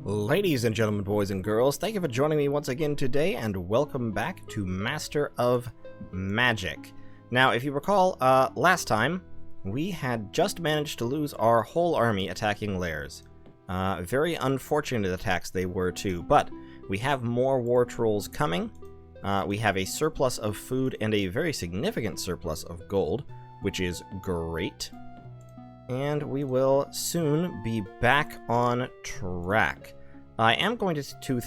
Ladies and gentlemen, boys and girls, thank you for joining me once again today, and welcome back to Master of Magic. Now, if you recall, last time, we had just managed to lose our whole army attacking lairs. Very unfortunate attacks they were too, but we have more war trolls coming. We have a surplus of food and a very significant surplus of gold, which is great. And we will soon be back on track. I am going to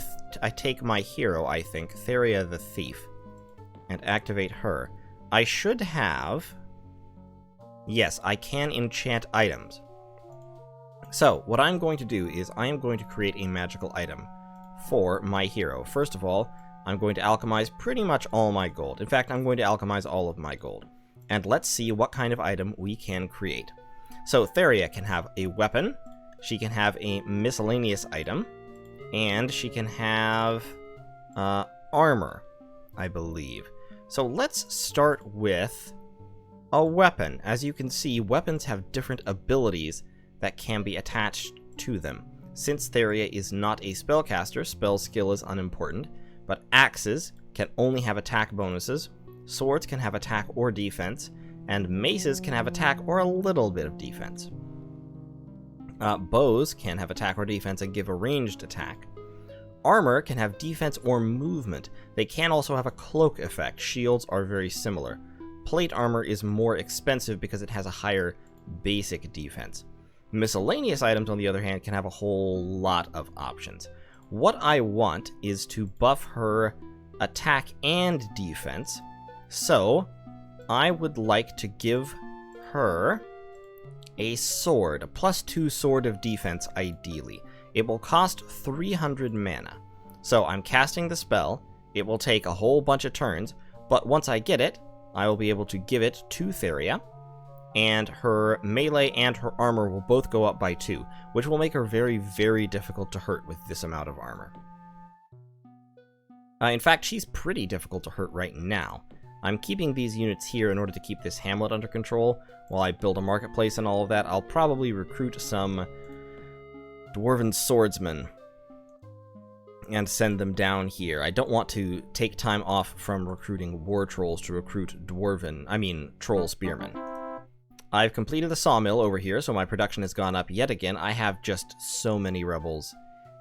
take my hero, I think, Theria the Thief, and activate her. I should have... Yes, I can enchant items. So, what I'm going to do is I am going to create a magical item for my hero. First of all, I'm going to alchemize pretty much all my gold. In fact, I'm going to alchemize all of my gold. And let's see what kind of item we can create. So Theria can have a weapon, she can have a miscellaneous item, and she can have armor, I believe. So let's start with a weapon. As you can see, weapons have different abilities that can be attached to them. Since Theria is not a spellcaster, spell skill is unimportant, but axes can only have attack bonuses, swords can have attack or defense, and maces can have attack or a little bit of defense. Bows can have attack or defense and give a ranged attack. Armor can have defense or movement. They can also have a cloak effect. Shields are very similar. Plate armor is more expensive because it has a higher basic defense. Miscellaneous items, on the other hand, can have a whole lot of options. What I want is to buff her attack and defense, so I would like to give her a sword, a +2 sword of defense, ideally. It will cost 300 mana. So I'm casting the spell, it will take a whole bunch of turns, but once I get it, I will be able to give it to Theria, and her melee and her armor will both go up by 2, which will make her very, very difficult to hurt with this amount of armor. In fact, she's pretty difficult to hurt right now. I'm keeping these units here in order to keep this hamlet under control while I build a marketplace and all of that. I'll probably recruit some dwarven swordsmen and send them down here. I don't want to take time off from recruiting war trolls to recruit troll spearmen. I've completed the sawmill over here, so my production has gone up yet again. I have just so many rebels.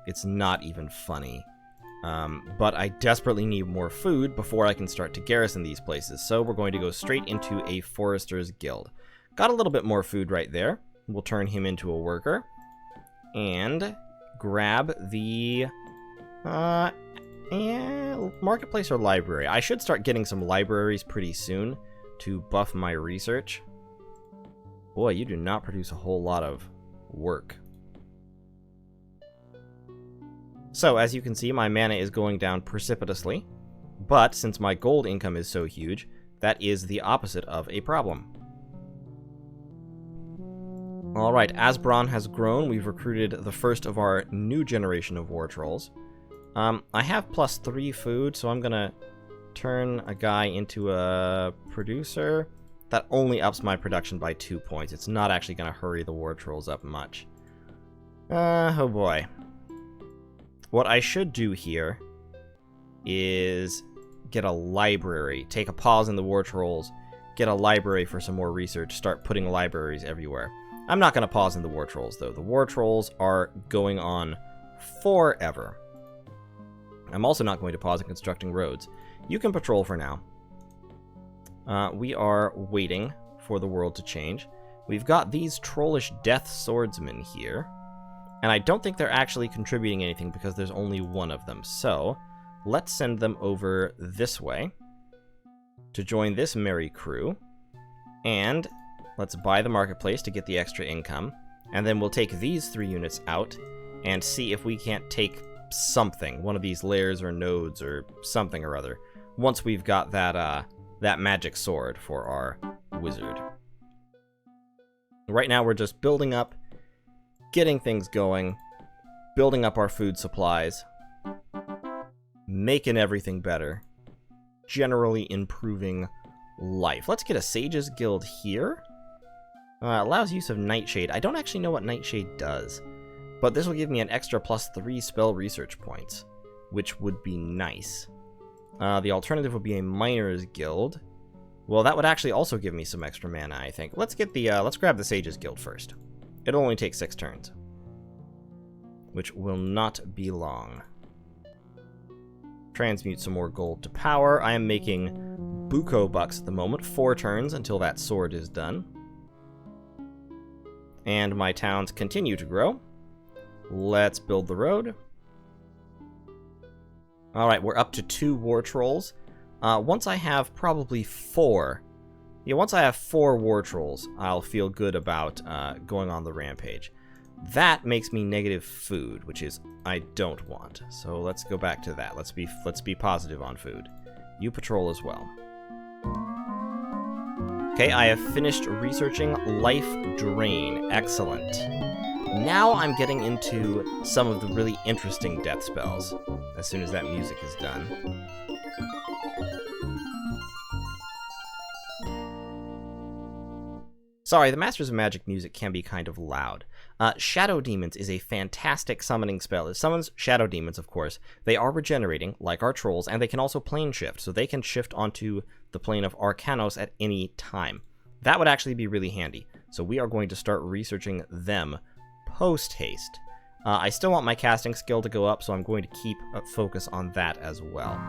It's not even funny. But I desperately need more food before I can start to garrison these places, so we're going to go straight into a Forester's Guild. Got a little bit more food right there. We'll turn him into a worker. And grab the marketplace or library. I should start getting some libraries pretty soon to buff my research. Boy, you do not produce a whole lot of work. So, as you can see, my mana is going down precipitously, but since my gold income is so huge, that is the opposite of a problem. Alright, as Bron has grown, we've recruited the first of our new generation of war trolls. I have +3 food, so I'm gonna turn a guy into a producer. That only ups my production by 2 points. It's not actually gonna hurry the war trolls up much. Oh boy. What I should do here is get a library, take a pause in the war trolls, get a library for some more research, start putting libraries everywhere. I'm not going to pause in the war trolls, though. The war trolls are going on forever. I'm also not going to pause in constructing roads. You can patrol for now. We are waiting for the world to change. We've got these trollish death swordsmen here. And I don't think they're actually contributing anything because there's only one of them. So, let's send them over this way to join this merry crew. And let's buy the marketplace to get the extra income. And then we'll take these 3 units out and see if we can't take something. One of these lairs or nodes or something or other. Once we've got that, that magic sword for our wizard. Right now we're just building up, getting things going, building up our food supplies, making everything better, generally improving life. Let's get a Sage's Guild here. Allows use of Nightshade. I don't actually know what Nightshade does. but this will give me an extra +3 spell research points, which would be nice. The alternative would be a Miners Guild. Well, that would actually also give me some extra mana, I think. Let's grab the Sages Guild first. It'll only take 6 turns, which will not be long. Transmute some more gold to power. I am making Buko bucks at the moment, 4 turns until that sword is done. And my towns continue to grow. Let's build the road. Alright, we're up to 2 war trolls. Once I have probably 4... Yeah, once I have 4 war trolls, I'll feel good about going on the rampage. That makes me negative food, which is I don't want. So let's go back to that. Let's be positive on food. You patrol as well. Okay, I have finished researching Life Drain. Excellent. Now I'm getting into some of the really interesting death spells, as soon as that music is done. Sorry, the Masters of Magic music can be kind of loud. Shadow Demons is a fantastic summoning spell. It summons Shadow Demons, of course. They are regenerating, like our trolls, and they can also plane shift, so they can shift onto the plane of Arcanos at any time. That would actually be really handy, so we are going to start researching them post-haste. I still want my casting skill to go up, so I'm going to keep a focus on that as well.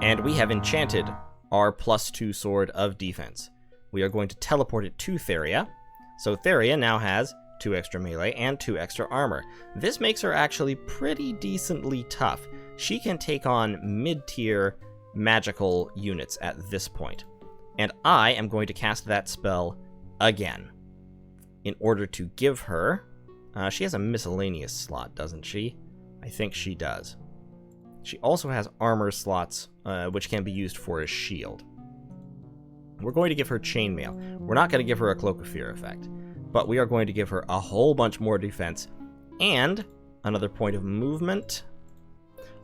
And we have enchanted our +2 sword of defense. We are going to teleport it to Theria. So Theria now has 2 extra melee and 2 extra armor. This makes her actually pretty decently tough. She can take on mid-tier magical units at this point. And I am going to cast that spell again, in order to give her... she has a miscellaneous slot, doesn't she? I think she does. She also has armor slots, which can be used for a shield. We're going to give her chainmail. We're not going to give her a Cloak of Fear effect, but we are going to give her a whole bunch more defense and another point of movement.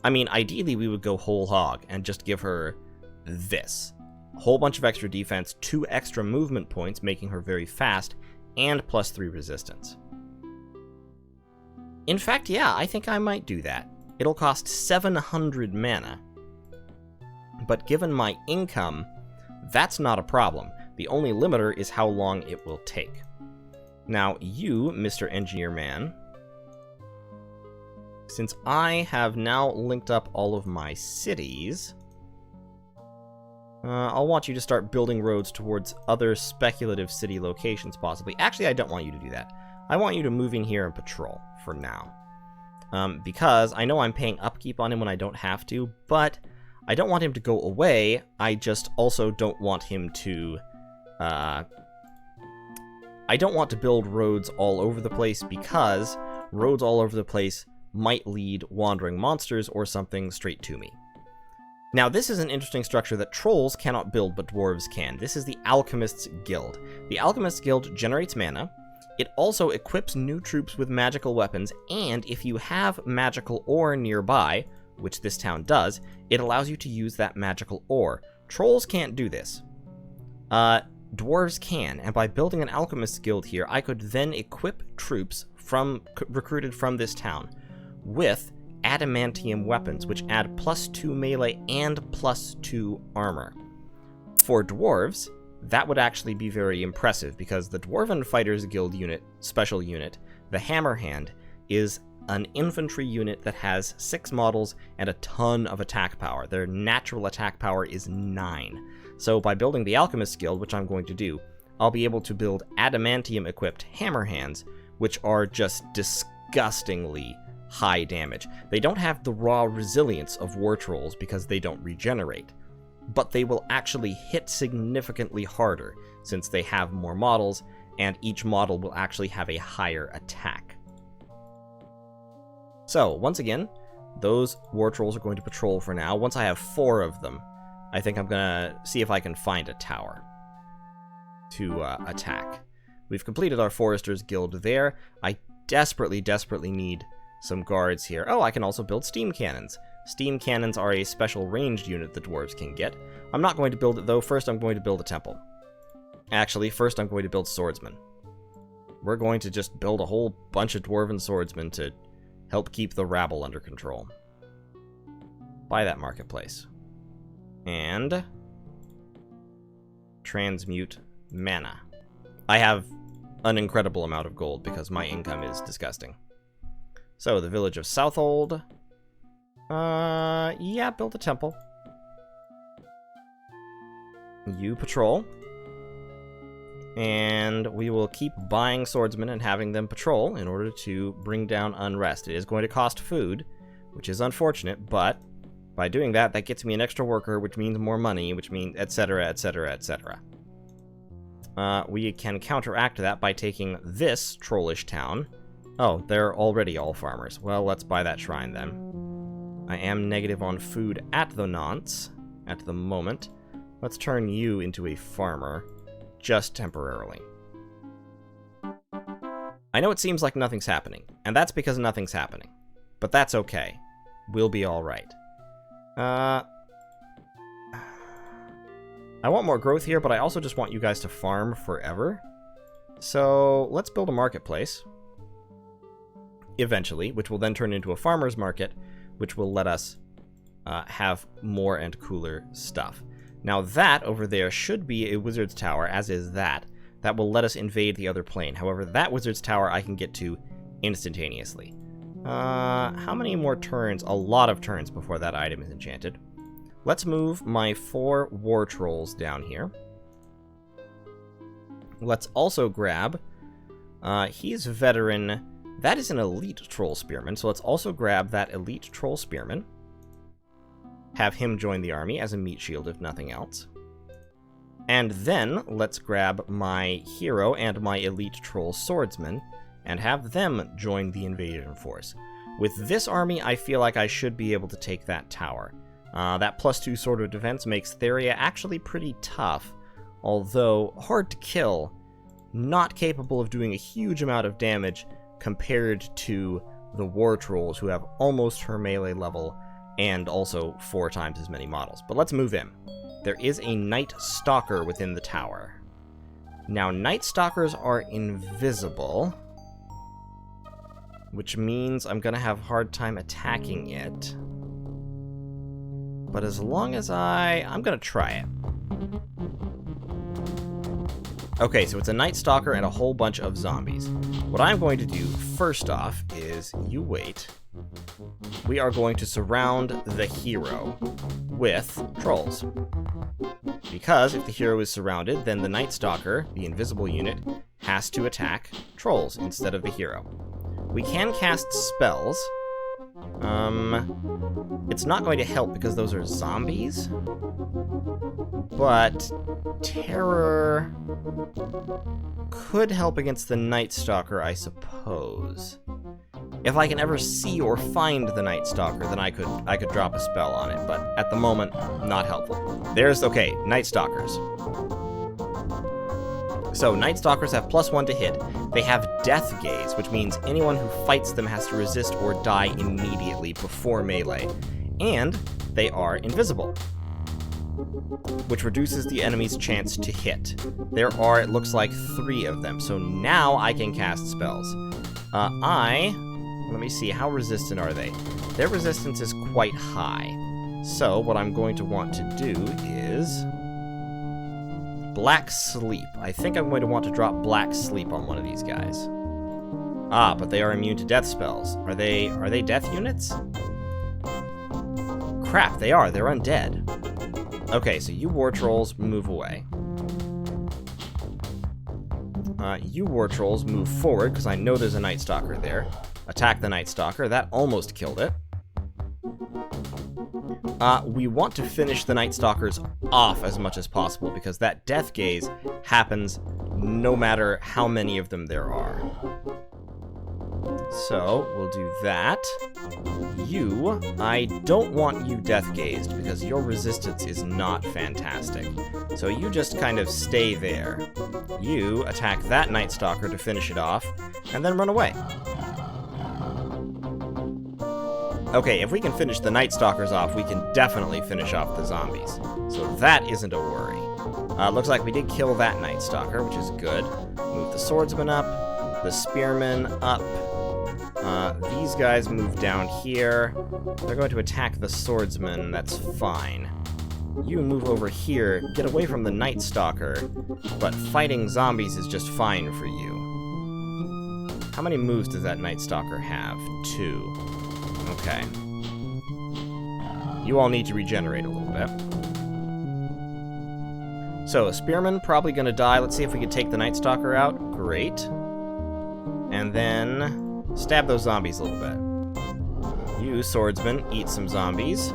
I mean, ideally we would go whole hog and just give her this. A whole bunch of extra defense, 2 extra movement points, making her very fast, and +3 resistance. In fact, yeah, I think I might do that. It'll cost 700 mana. But given my income, that's not a problem. The only limiter is how long it will take. Now, you, Mr. Engineer Man, since I have now linked up all of my cities, I'll want you to start building roads towards other speculative city locations, possibly. Actually, I don't want you to do that. I want you to move in here and patrol, for now. Because I know I'm paying upkeep on him when I don't have to, but I don't want him to go away. I just also don't want him to... I don't want to build roads all over the place, because roads all over the place might lead wandering monsters or something straight to me. Now, this is an interesting structure that trolls cannot build, but dwarves can. This is the Alchemists Guild. The Alchemists Guild generates mana. It also equips new troops with magical weapons, and if you have magical ore nearby, which this town does, it allows you to use that magical ore. Trolls can't do this. Dwarves can, and by building an Alchemist Guild here, I could then equip troops recruited from this town with adamantium weapons, which add +2 melee and +2 armor. For dwarves, that would actually be very impressive, because the Dwarven Fighters Guild unit, special unit, the Hammerhand, is an infantry unit that has 6 models and a ton of attack power. Their natural attack power is 9. So by building the Alchemist Guild, which I'm going to do, I'll be able to build adamantium-equipped Hammerhands, which are just disgustingly high damage. They don't have the raw resilience of War Trolls because they don't regenerate, but they will actually hit significantly harder since they have more models, and each model will actually have a higher attack. So, once again, those War Trolls are going to patrol for now. Once I have 4 of them, I think I'm gonna see if I can find a tower to attack. We've completed our Foresters Guild there. I desperately need some guards here. Oh, I can also build steam cannons. Steam cannons are a special ranged unit the dwarves can get. I'm not going to build it, though. First, I'm going to build a temple. Actually, first I'm going to build swordsmen. We're going to just build a whole bunch of dwarven swordsmen to help keep the rabble under control. Buy that marketplace. And transmute mana. I have an incredible amount of gold because my income is disgusting. So, the village of Southold. Yeah, build a temple. You patrol. And we will keep buying swordsmen and having them patrol in order to bring down unrest. It is going to cost food, which is unfortunate, but by doing that, that gets me an extra worker, which means more money, which means etc., etc., etc. We can counteract that by taking this trollish town. Oh, they're already all farmers. Well, let's buy that shrine then. I am negative on food at the nonce, at the moment. Let's turn you into a farmer. Just temporarily. I know it seems like nothing's happening, and that's because nothing's happening. But that's okay. We'll be alright. I want more growth here, but I also just want you guys to farm forever. So, let's build a marketplace. Eventually, which will then turn into a farmer's market, which will let us have more and cooler stuff. Now that over there should be a wizard's tower, as is that. That will let us invade the other plane. However, that wizard's tower I can get to instantaneously. How many more turns? A lot of turns before that item is enchanted. Let's move my 4 war trolls down here. Let's also grab... he's veteran. That is an elite troll spearman, so let's also grab that elite troll spearman. Have him join the army as a meat shield, if nothing else. And then, let's grab my hero and my elite troll swordsman, and have them join the invasion force. With this army, I feel like I should be able to take that tower. That +2 sword of defense makes Theria actually pretty tough, although hard to kill, not capable of doing a huge amount of damage compared to the war trolls, who have almost her melee level, and also 4 times as many models. But let's move in. There is a Night Stalker within the tower. Now, Night Stalkers are invisible, which means I'm gonna have a hard time attacking it. But as long as I'm gonna try it. Okay, so it's a Night Stalker and a whole bunch of zombies. What I'm going to do, first off, is you wait. We are going to surround the hero with trolls. Because if the hero is surrounded, then the Night Stalker, the invisible unit, has to attack trolls instead of the hero. We can cast spells. It's not going to help because those are zombies. But Terror could help against the Night Stalker, I suppose. If I can ever see or find the Night Stalker, then I could drop a spell on it, but at the moment, not helpful. Okay, Night Stalkers. So, Night Stalkers have +1 to hit. They have Death Gaze, which means anyone who fights them has to resist or die immediately before melee. And they are invisible, which reduces the enemy's chance to hit. There are, it looks like, 3 of them, so now I can cast spells. Let me see, how resistant are they? Their resistance is quite high. So, what I'm going to want to do is... Black Sleep. I think I'm going to want to drop Black Sleep on one of these guys. Ah, but they are immune to death spells. Are they death units? Crap, they are. They're undead. Okay, so you war trolls, move away. You war trolls, move forward, because I know there's a Night Stalker there. Attack the Night Stalker. That almost killed it. We want to finish the Night Stalkers off as much as possible, because that Death Gaze happens no matter how many of them there are. So, we'll do that. You, I don't want you Death Gazed, because your resistance is not fantastic. So you just kind of stay there. You attack that Night Stalker to finish it off, and then run away. Okay, if we can finish the Night Stalkers off, we can definitely finish off the zombies. So that isn't a worry. Looks like we did kill that Night Stalker, which is good. Move the swordsman up. the spearmen up. These guys move down here. They're going to attack the swordsman, that's fine. You move over here, get away from the Night Stalker, but fighting zombies is just fine for you. How many moves does that Night Stalker have? 2. Okay. You all need to regenerate a little bit. So, Spearman probably gonna die. Let's see if we can take the Night Stalker out. Great. And then stab those zombies a little bit. You, swordsman, eat some zombies.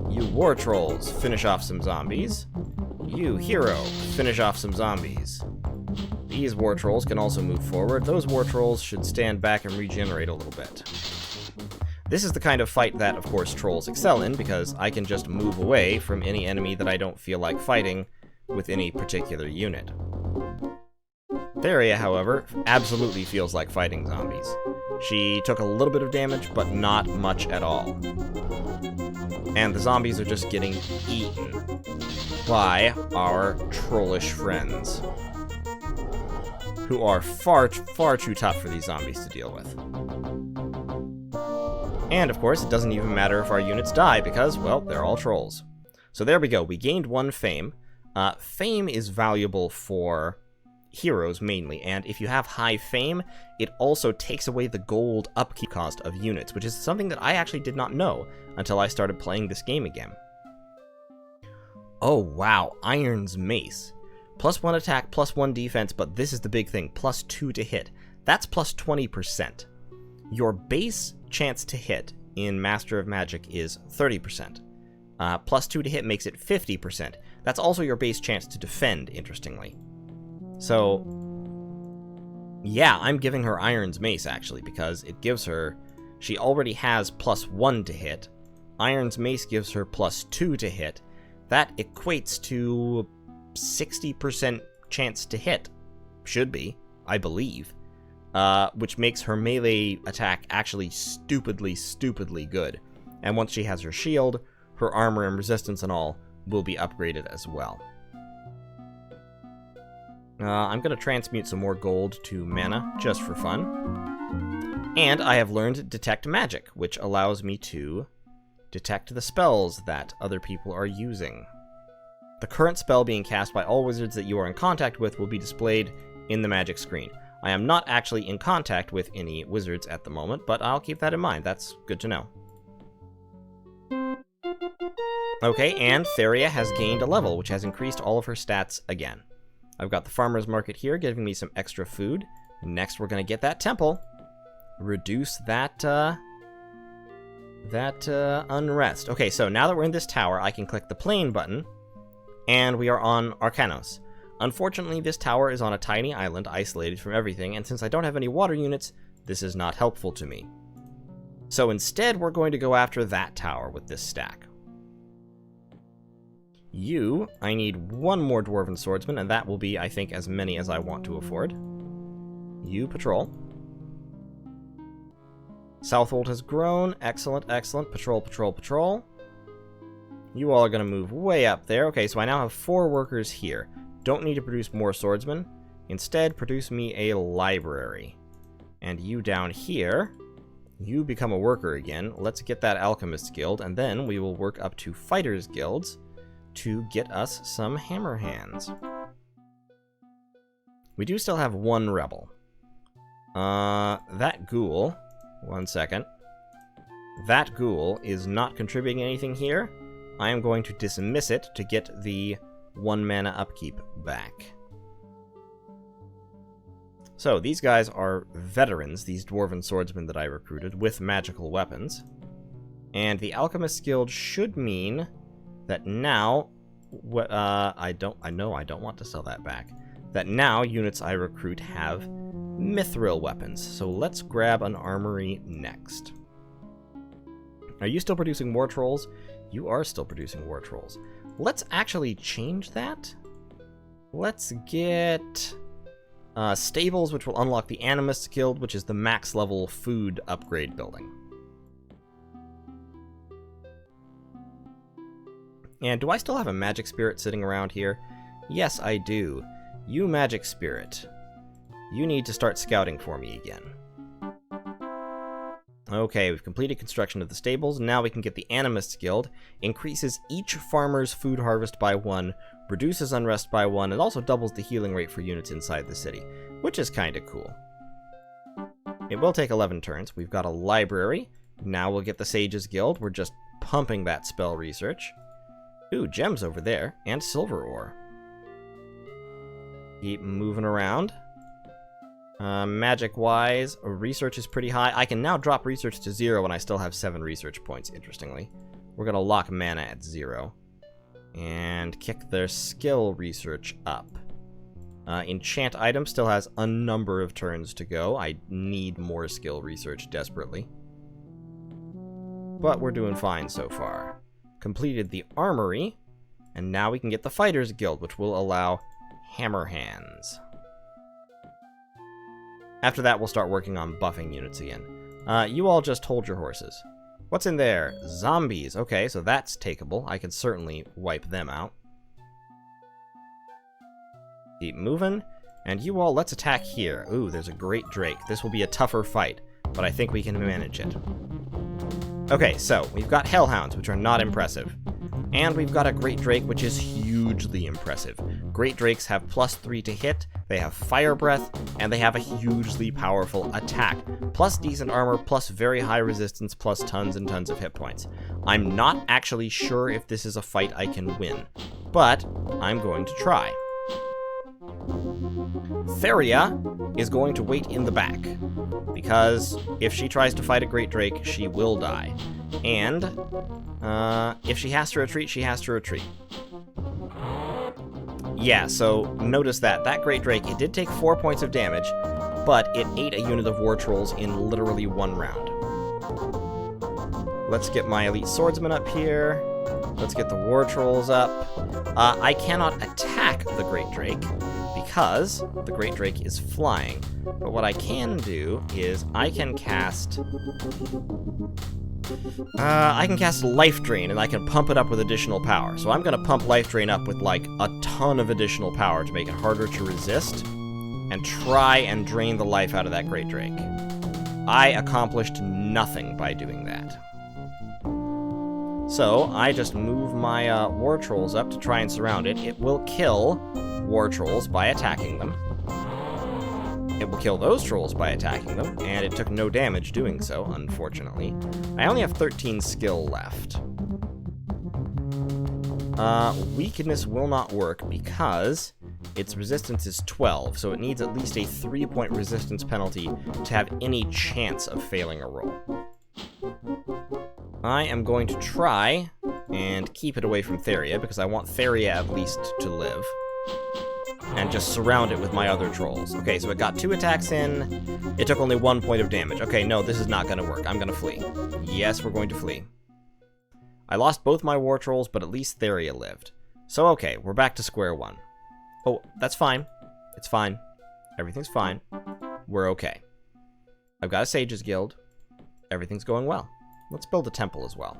You, war trolls, finish off some zombies. You, hero, finish off some zombies. These war trolls can also move forward. Those war trolls should stand back and regenerate a little bit. This is the kind of fight that, of course, trolls excel in, because I can just move away from any enemy that I don't feel like fighting with any particular unit. Theria, however, absolutely feels like fighting zombies. She took a little bit of damage, but not much at all. And the zombies are just getting eaten by our trollish friends, who are far too tough for these zombies to deal with. And, of course, it doesn't even matter if our units die, because, well, they're all trolls. So there we go. We gained 1 fame. Fame is valuable for heroes, mainly, and if you have high fame, it also takes away the gold upkeep cost of units, which is something that I actually did not know until I started playing this game again. Oh, wow. Iron's Mace. +1 attack, +1 defense, but this is the big thing. +2 to hit. That's +20%. Your base chance to hit in Master of Magic is 30%. +2 to hit makes it 50%. That's also your base chance to defend, interestingly. So, yeah, I'm giving her Iron's Mace, actually, because it gives her... She already has +1 to hit. Iron's Mace gives her +2 to hit. That equates to 60% chance to hit. Should be, I believe. Which makes her melee attack actually stupidly good. And once she has her shield, her armor and resistance and all will be upgraded as well. I'm going to transmute some more gold to mana, just for fun. And I have learned Detect Magic, which allows me to detect the spells that other people are using. The current spell being cast by all wizards that you are in contact with will be displayed in the magic screen. I am not actually in contact with any wizards at the moment, but I'll keep that in mind. That's good to know. Okay, and Theria has gained a level, which has increased all of her stats again. I've got the farmer's market here, giving me some extra food. Next, we're going to get that temple. Reduce that, unrest. Okay, so now that we're in this tower, I can click the plane button, and we are on Arcanos. Unfortunately, this tower is on a tiny island, isolated from everything, and since I don't have any water units, this is not helpful to me. So instead, we're going to go after that tower with this stack. I need 1 more Dwarven Swordsman, and that will be, I think, as many as I want to afford. You patrol. Southwold has grown. Excellent, excellent. Patrol, patrol, patrol. You all are going to move way up there. Okay, so I now have 4 workers here. Don't need to produce more swordsmen. Instead, produce me a library. And you down here, you become a worker again. Let's get that Alchemists Guild, and then we will work up to Fighters Guilds to get us some hammer hands. We do still have 1 rebel. That ghoul... One second. That ghoul is not contributing anything here. I am going to dismiss it to get the 1 mana upkeep back. So, these guys are veterans, these Dwarven Swordsmen that I recruited, with magical weapons. And the Alchemist Guild should mean that now... I know I don't want to sell that back. That now units I recruit have mithril weapons. So let's grab an armory next. Are you still producing war trolls? You are still producing war trolls. Let's actually change that. Let's get stables, which will unlock the Alchemists Guild, which is the max level food upgrade building. And do I still have a magic spirit sitting around here? Yes, I do. You magic spirit. you need to start scouting for me again. Okay, we've completed construction of the stables. Now we can get the Alchemists Guild. Increases each farmer's food harvest by 1, reduces unrest by 1, and also doubles the healing rate for units inside the city, which is kind of cool. It will take 11 turns. We've got a library. Now we'll get the Sages Guild. We're just pumping that spell research. Ooh, gems over there, and silver ore. Keep moving around. Magic-wise, research is pretty high. I can now drop research to 0 when I still have 7 research points, interestingly. We're going to lock mana at 0. And kick their skill research up. Enchant item still has a number of turns to go. I need more skill research desperately. But we're doing fine so far. Completed the armory, and now we can get the Fighters Guild, which will allow hammer hands. After that, we'll start working on buffing units again. You all just hold your horses. What's in there? Zombies. Okay, so that's takeable. I can certainly wipe them out. Keep moving. And you all, let's attack here. Ooh, there's a great drake. This will be a tougher fight, but I think we can manage it. Okay, so we've got hellhounds, which are not impressive. And we've got a great drake, which is hugely impressive. Great drakes have +3 to hit, they have fire breath, and they have a hugely powerful attack. Plus decent armor, plus very high resistance, plus tons and tons of hit points. I'm not actually sure if this is a fight I can win, but I'm going to try. Theria is going to wait in the back, because if she tries to fight a great drake, she will die. And if she has to retreat, she has to retreat. Yeah, so notice that great drake, it did take 4 points of damage, but it ate a unit of war trolls in literally 1 round. Let's get my elite swordsman up here. Let's get the war trolls up. I cannot attack the great drake because the great drake is flying. But what I can do is I can cast Life Drain, and I can pump it up with additional power. So I'm going to pump Life Drain up with, like, a ton of additional power to make it harder to resist, and try and drain the life out of that great drake. I accomplished nothing by doing that. So I just move my war trolls up to try and surround it. It will kill war trolls by attacking them. It will kill those trolls by attacking them, and it took no damage doing so, unfortunately. I only have 13 skill left. Weakness will not work because its resistance is 12, so it needs at least a 3-point resistance penalty to have any chance of failing a roll. I am going to try and keep it away from Theria, because I want Theria at least to live. And just surround it with my other trolls. Okay, so it got 2 attacks in. It took only 1 point of damage. Okay, no, this is not going to work. I'm going to flee. Yes, we're going to flee. I lost both my war trolls, but at least Theria lived. So, okay, we're back to square one. Oh, that's fine. It's fine. Everything's fine. We're okay. I've got a Sages Guild. Everything's going well. Let's build a temple as well.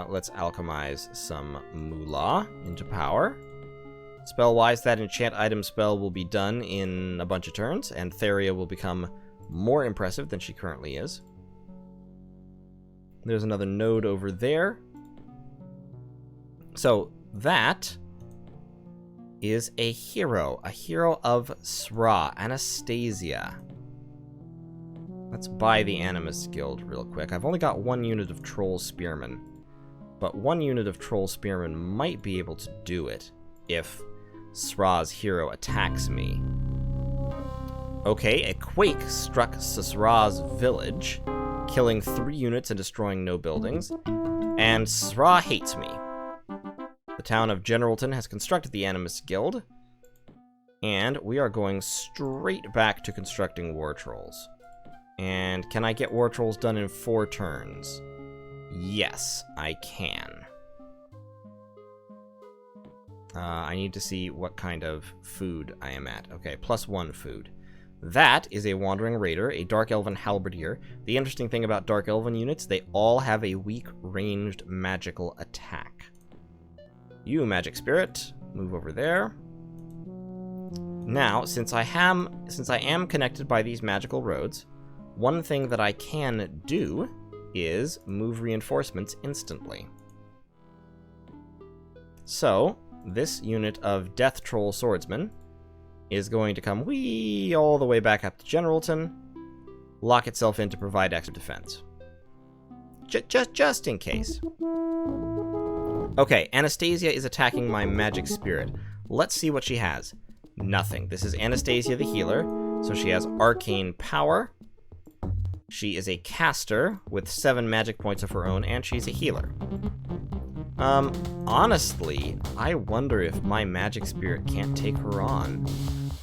Let's alchemize some moolah into power. Spell-wise, that enchant item spell will be done in a bunch of turns, and Theria will become more impressive than she currently is. There's another node over there. So, that is a hero of Sra, Anastasia. Let's buy the Alchemists Guild real quick. I've only got 1 unit of Troll Spearmen, but 1 unit of Troll Spearmen might be able to do it if Sra's hero attacks me. Okay, a quake struck Sra's village, killing 3 units and destroying no buildings, and Sra hates me. The town of Generalton has constructed the Alchemists Guild, and we are going straight back to constructing war trolls. And can I get war trolls done in 4 turns? Yes, I can. I need to see what kind of food I am at. Okay, +1 food. That is a Wandering Raider, a Dark Elven Halberdier. The interesting thing about Dark Elven units, they all have a weak ranged magical attack. You, Magic Spirit, move over there. Now, since I am connected by these magical roads, one thing that I can do is move reinforcements instantly. So, this unit of Death Troll Swordsmen is going to come all the way back up to Generalton, lock itself in to provide extra defense. Just in case. Okay, Anastasia is attacking my magic spirit. Let's see what she has. Nothing. This is Anastasia the healer, so she has arcane power. She is a caster with 7 magic points of her own, and she's a healer. Honestly, I wonder if my magic spirit can't take her on.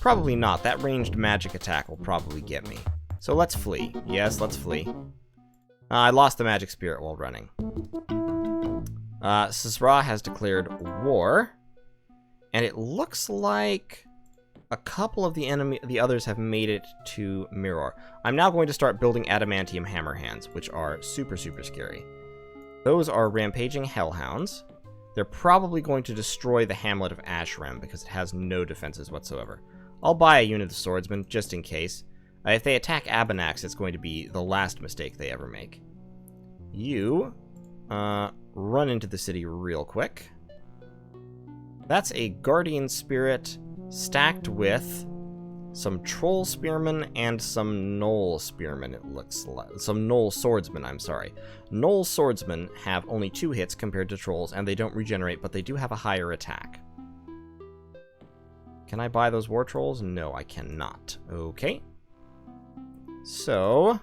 Probably not. That ranged magic attack will probably get me. So let's flee. Yes, let's flee. I lost the magic spirit while running. Sisra has declared war, and it looks like a couple of the others have made it to Mirror. I'm now going to start building adamantium hammer hands, which are super, super scary. Those are rampaging hellhounds. They're probably going to destroy the hamlet of Ashrem because it has no defenses whatsoever. I'll buy a unit of swordsmen just in case. If they attack Abanax, it's going to be the last mistake they ever make. You run into the city real quick. That's a guardian spirit stacked with some troll spearmen and some gnoll spearmen, it looks like. Some gnoll swordsmen, I'm sorry. Gnoll swordsmen have only 2 hits compared to trolls, and they don't regenerate, but they do have a higher attack. Can I buy those war trolls? No, I cannot. Okay. So,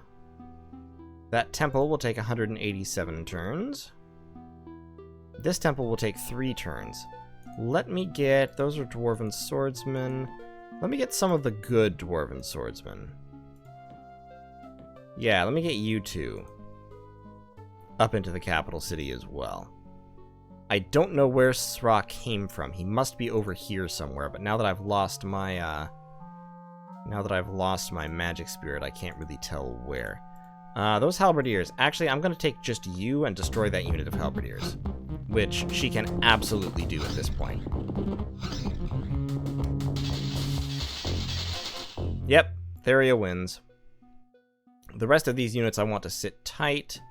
that temple will take 187 turns. This temple will take 3 turns. Let me get... Those are dwarven swordsmen. Let me get some of the good dwarven swordsmen. Yeah, let me get you 2 up into the capital city as well. I don't know where Sra came from. He must be over here somewhere, but now that I've lost my magic spirit, I can't really tell where. Those halberdiers. Actually, I'm going to take just you and destroy that unit of halberdiers, which she can absolutely do at this point. Yep, Theria wins. The rest of these units I want to sit tight.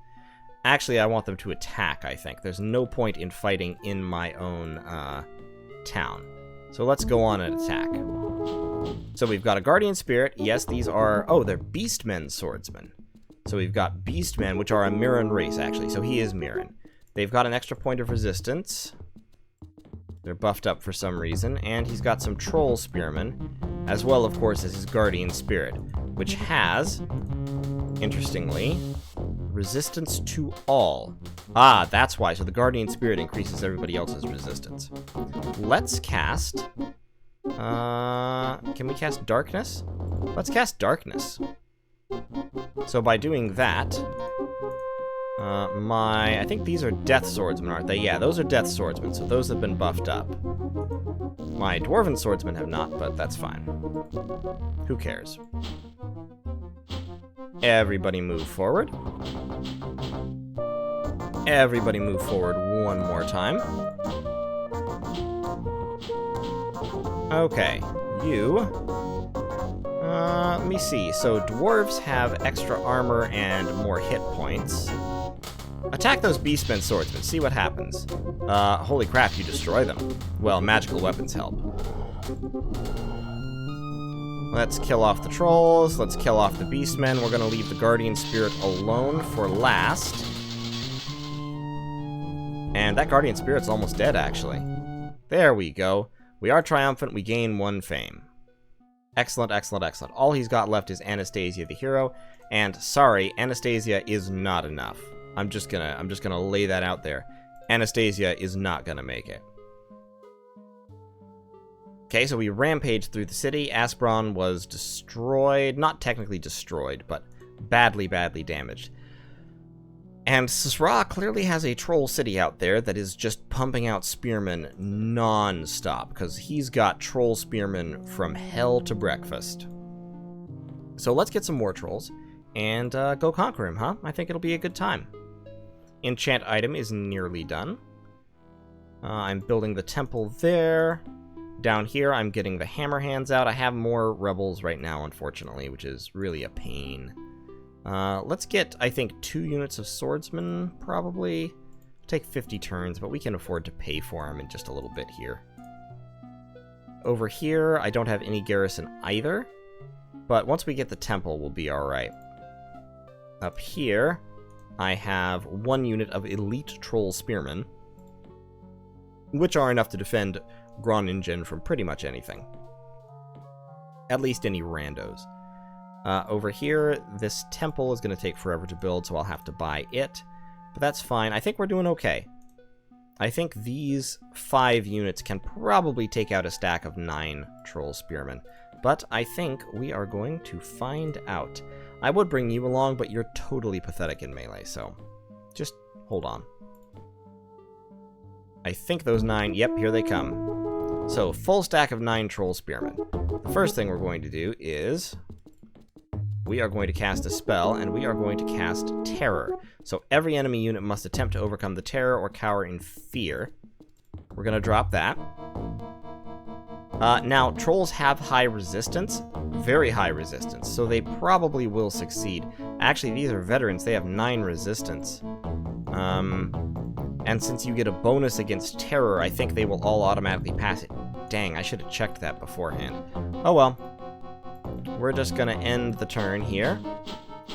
Actually, I want them to attack, I think. There's no point in fighting in my own town. So let's go on and attack. So we've got a Guardian Spirit. Yes, these are... Oh, they're Beastmen swordsmen. So we've got Beastmen, which are a Mirren race, actually. So he is Mirren. They've got an extra point of resistance. They're buffed up for some reason. And he's got some Troll Spearmen, as well, of course, as his Guardian Spirit, which has, interestingly, resistance to all. Ah, that's why. So the Guardian Spirit increases everybody else's resistance. Let's cast... can we cast Darkness? Let's cast Darkness. So by doing that... I think these are Death Swordsmen, aren't they? Yeah, those are Death Swordsmen, so those have been buffed up. My Dwarven Swordsmen have not, but that's fine. Who cares? Everybody move forward. Everybody move forward one more time. Okay, you... let me see. So dwarves have extra armor and more hit points. Attack those Beastmen swordsmen, see what happens. Holy crap, you destroy them. Well, magical weapons help. Let's kill off the trolls, let's kill off the Beastmen. We're gonna leave the Guardian Spirit alone for last. And that Guardian Spirit's almost dead, actually. There we go. We are triumphant, we gain 1 fame. Excellent, excellent, excellent. All he's got left is Anastasia the hero, and sorry, Anastasia is not enough. I'm just gonna lay that out there. Anastasia is not gonna make it. Okay, so we rampaged through the city. Aspron was destroyed. Not technically destroyed, but badly, badly damaged. And Sisra clearly has a troll city out there that is just pumping out spearmen non-stop, because he's got troll spearmen from hell to breakfast. So let's get some more trolls and go conquer him, huh? I think it'll be a good time. Enchant item is nearly done. I'm building the temple there. Down here, I'm getting the hammer hands out. I have more rebels right now, unfortunately, which is really a pain. Let's get, I think, 2 units of swordsmen, probably. Take 50 turns, but we can afford to pay for them in just a little bit here. Over here, I don't have any garrison either, but once we get the temple, we'll be alright. Up here, I have 1 unit of elite troll spearmen, which are enough to defend Groningen from pretty much anything. At least any randos. Over here, this temple is going to take forever to build, so I'll have to buy it. But that's fine. I think we're doing okay. I think these 5 units can probably take out a stack of 9 troll spearmen. But I think we are going to find out. I would bring you along, but you're totally pathetic in melee, so just hold on. I think those 9... Yep, here they come. So, full stack of 9 troll spearmen. The first thing we're going to do is... we are going to cast a spell, and we are going to cast Terror. So every enemy unit must attempt to overcome the terror or cower in fear. We're going to drop that. Now, trolls have high resistance, very high resistance, so they probably will succeed. Actually, these are veterans. They have 9 resistance. And since you get a bonus against terror, I think they will all automatically pass it. Dang, I should have checked that beforehand. Oh well. We're just going to end the turn here.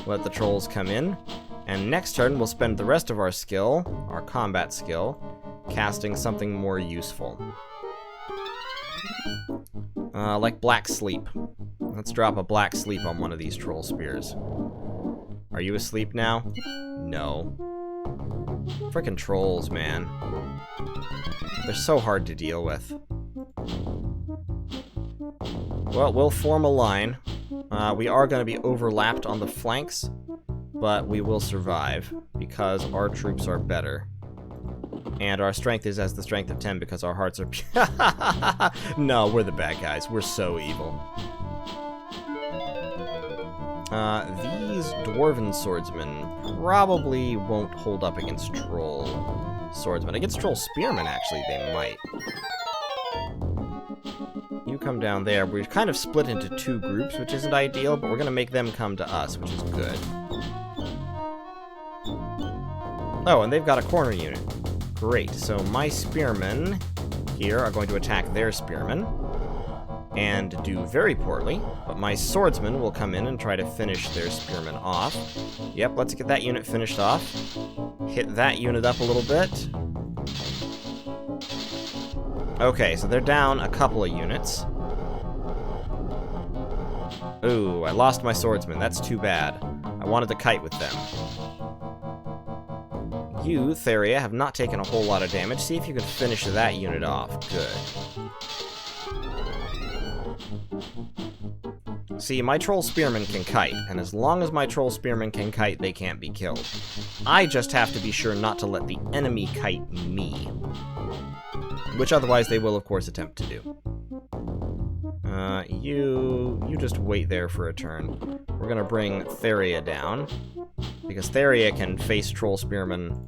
Let the trolls come in. And next turn, we'll spend the rest of our skill, our combat skill, casting something more useful. Like Black Sleep. Let's drop a Black Sleep on one of these troll spears. Are you asleep now? No. Frickin' trolls, man. They're so hard to deal with. Well, we'll form a line. We are going to be overlapped on the flanks, but we will survive because our troops are better. And our strength is as the strength of 10 because our hearts are... No, we're the bad guys. We're so evil. These dwarven swordsmen probably won't hold up against troll swordsmen. Against troll spearmen, actually, they might. You come down there. We're kind of split into 2 groups, which isn't ideal, but we're going to make them come to us, which is good. Oh, and they've got a corner unit. Great. So my spearmen here are going to attack their spearmen and do very poorly, but my swordsmen will come in and try to finish their spearmen off. Yep, let's get that unit finished off. Hit that unit up a little bit. Okay, so they're down a couple of units. Ooh, I lost my swordsman. That's too bad. I wanted to kite with them. You, Theria, have not taken a whole lot of damage. See if you can finish that unit off. Good. See, my troll spearmen can kite, and as long as my troll spearmen can kite, they can't be killed. I just have to be sure not to let the enemy kite me. Which otherwise they will, of course, attempt to do. You just wait there for a turn. We're gonna bring Theria down, because Theria can face troll spearmen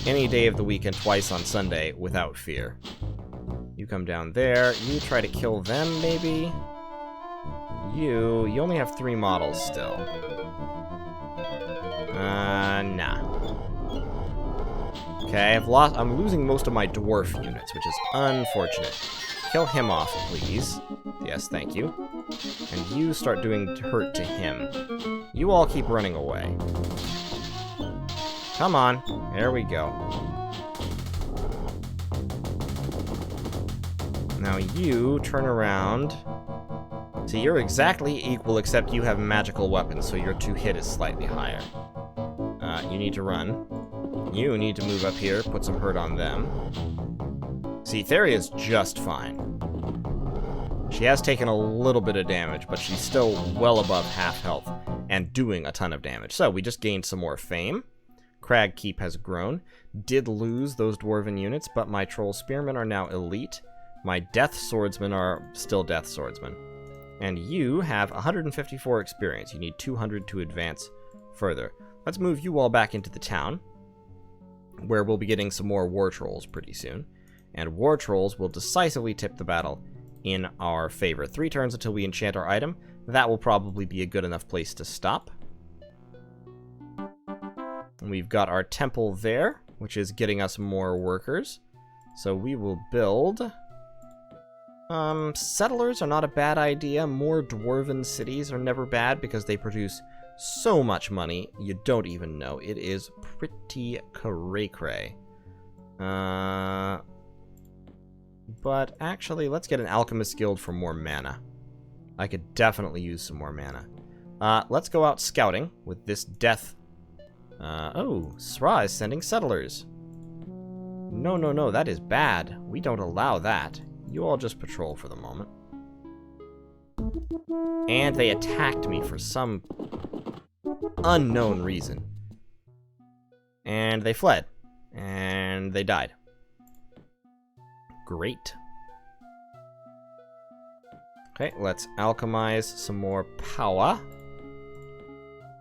any day of the week and twice on Sunday without fear. You come down there. You try to kill them, maybe? You only have 3 models still. Nah. Okay, I'm losing most of my dwarf units, which is unfortunate. Kill him off, please. Yes, thank you. And you start doing hurt to him. You all keep running away. Come on. There we go. Now you turn around. See, you're exactly equal, except you have magical weapons, so your to-hit is slightly higher. You need to run. You need to move up here, put some hurt on them. See, Theria's just fine. She has taken a little bit of damage, but she's still well above half health and doing a ton of damage. So, we just gained some more fame. Crag Keep has grown. Did lose those dwarven units, but my troll spearmen are now elite. My death swordsmen are still death swordsmen. And you have 154 experience. You need 200 to advance further. Let's move you all back into the town, where we'll be getting some more war trolls pretty soon. And war trolls will decisively tip the battle in our favor. 3 turns until we enchant our item. That will probably be a good enough place to stop. We've got our temple there, which is getting us more workers. So we will build... settlers are not a bad idea. More dwarven cities are never bad because they produce so much money, you don't even know. It is pretty cray-cray. But actually, let's get an Alchemists Guild for more mana. I could definitely use some more mana. Let's go out scouting with this death. Oh, Sra is sending settlers. No, that is bad. We don't allow that. You all just patrol for the moment. And they attacked me for some unknown reason. And they fled. And they died. Great. Okay, let's alchemize some more power.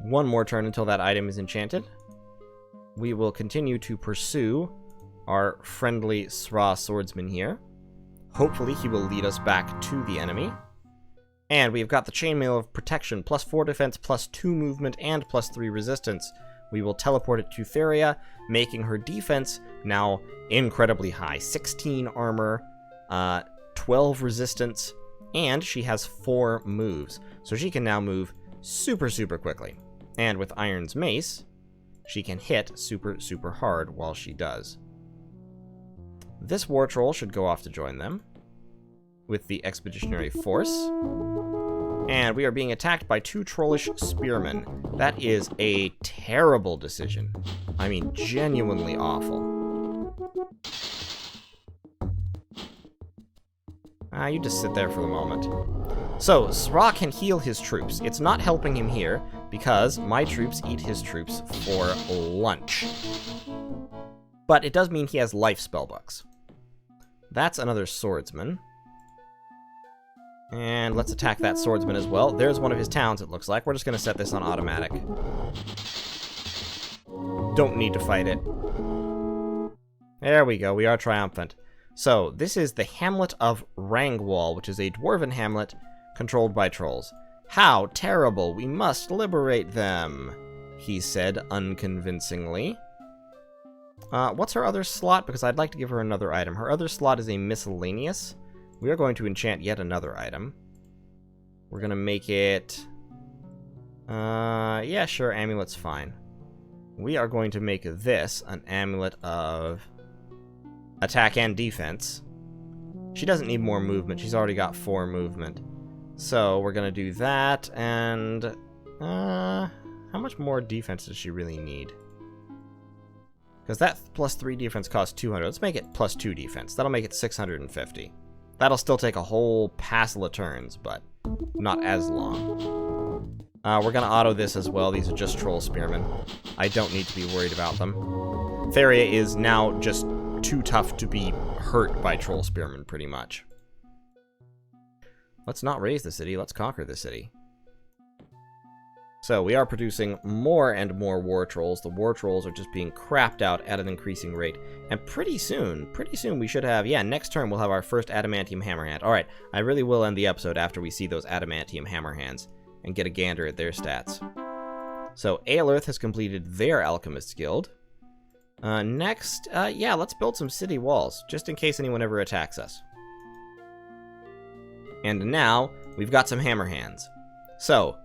One more turn until that item is enchanted. We will continue to pursue our friendly Sra swordsman here. Hopefully he will lead us back to the enemy. And we've got the chainmail of protection, +4 defense, +2 movement, and +3 resistance. We will teleport it to Theria, making her defense now incredibly high. 16 armor, 12 resistance, and she has 4 moves. So she can now move super quickly. And with Iron's Mace, she can hit super hard while she does. This war troll should go off to join them with the expeditionary force. And we are being attacked by 2 trollish spearmen. That is a terrible decision. I mean, genuinely awful. You just sit there for the moment. So, Sra can heal his troops. It's not helping him here, because my troops eat his troops for lunch. But it does mean he has life spellbooks. That's another swordsman. And let's attack that swordsman as well. There's one of his towns, it looks like. We're just going to set this on automatic. Don't need to fight it. There we go. We are triumphant. So, this is the hamlet of Rangwall, which is a dwarven hamlet controlled by trolls. How terrible! We must liberate them, he said unconvincingly. What's her other slot? Because I'd like to give her another item. Her other slot is a miscellaneous. We are going to enchant yet another item. We're going to make it... yeah, sure, amulet's fine. We are going to make this an amulet of attack and defense. She doesn't need more movement. She's already got 4 movement. So we're going to do that, and... how much more defense does she really need? Because that +3 defense costs 200. Let's make it +2 defense. That'll make it 650. That'll still take a whole passel of turns, but not as long. We're going to auto this as well. These are just troll spearmen. I don't need to be worried about them. Theria is now just too tough to be hurt by troll spearmen, pretty much. Let's not raise the city. Let's conquer the city. So, we are producing more and more war trolls. The war trolls are just being crapped out at an increasing rate. And pretty soon we should have... Yeah, next turn we'll have our first adamantium hammerhand. Alright, I really will end the episode after we see those adamantium hammerhands and get a gander at their stats. So, Aelirth has completed their Alchemists Guild. Next, yeah, let's build some city walls, just in case anyone ever attacks us. And now, we've got some hammerhands. So...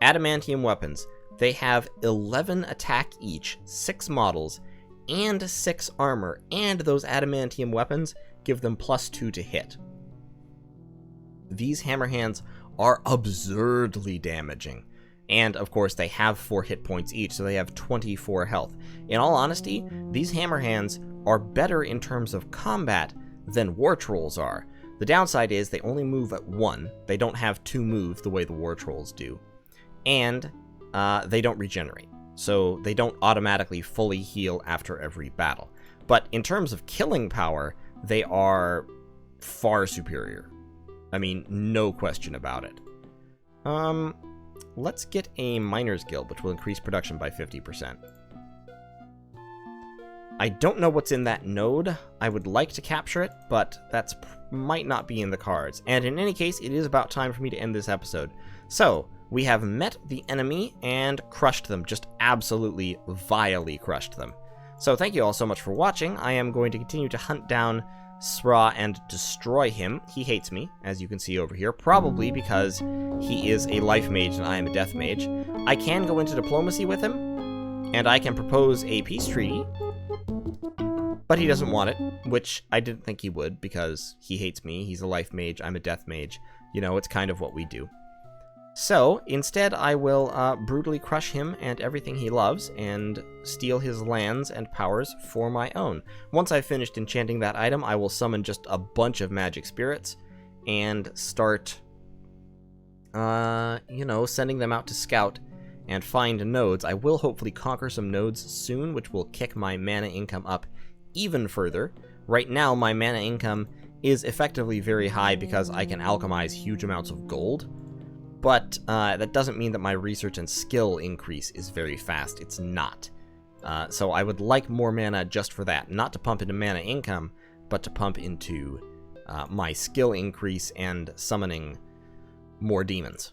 adamantium weapons. They have 11 attack each, 6 models, and 6 armor, and those adamantium weapons give them +2 to hit. These hammerhands are absurdly damaging. And, of course, they have 4 hit points each, so they have 24 health. In all honesty, these hammerhands are better in terms of combat than war trolls are. The downside is they only move at 1. They don't have 2 moves the way the war trolls do. And they don't regenerate, so they don't automatically fully heal after every battle. But in terms of killing power, they are far superior. I mean, no question about it. Let's get a Miners Guild, which will increase production by 50%. I don't know what's in that node. I would like to capture it, but that's might not be in the cards. And in any case, it is about time for me to end this episode. So, we have met the enemy and crushed them. Just absolutely vilely crushed them. So thank you all so much for watching. I am going to continue to hunt down Sra and destroy him. He hates me, as you can see over here, probably because he is a life mage and I am a death mage. I can go into diplomacy with him, and I can propose a peace treaty, but he doesn't want it, which I didn't think he would, because he hates me. He's a life mage, I'm a death mage. You know, it's kind of what we do. So, instead I will brutally crush him and everything he loves, and steal his lands and powers for my own. Once I've finished enchanting that item, I will summon just a bunch of magic spirits, and start, you know, sending them out to scout and find nodes. I will hopefully conquer some nodes soon, which will kick my mana income up even further. Right now, my mana income is effectively very high because I can alchemize huge amounts of gold. But that doesn't mean that my research and skill increase is very fast. It's not. So I would like more mana just for that. Not to pump into mana income, but to pump into my skill increase and summoning more demons,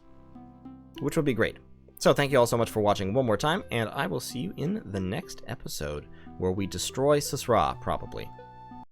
which would be great. So thank you all so much for watching one more time, and I will see you in the next episode, where we destroy Sisra, probably.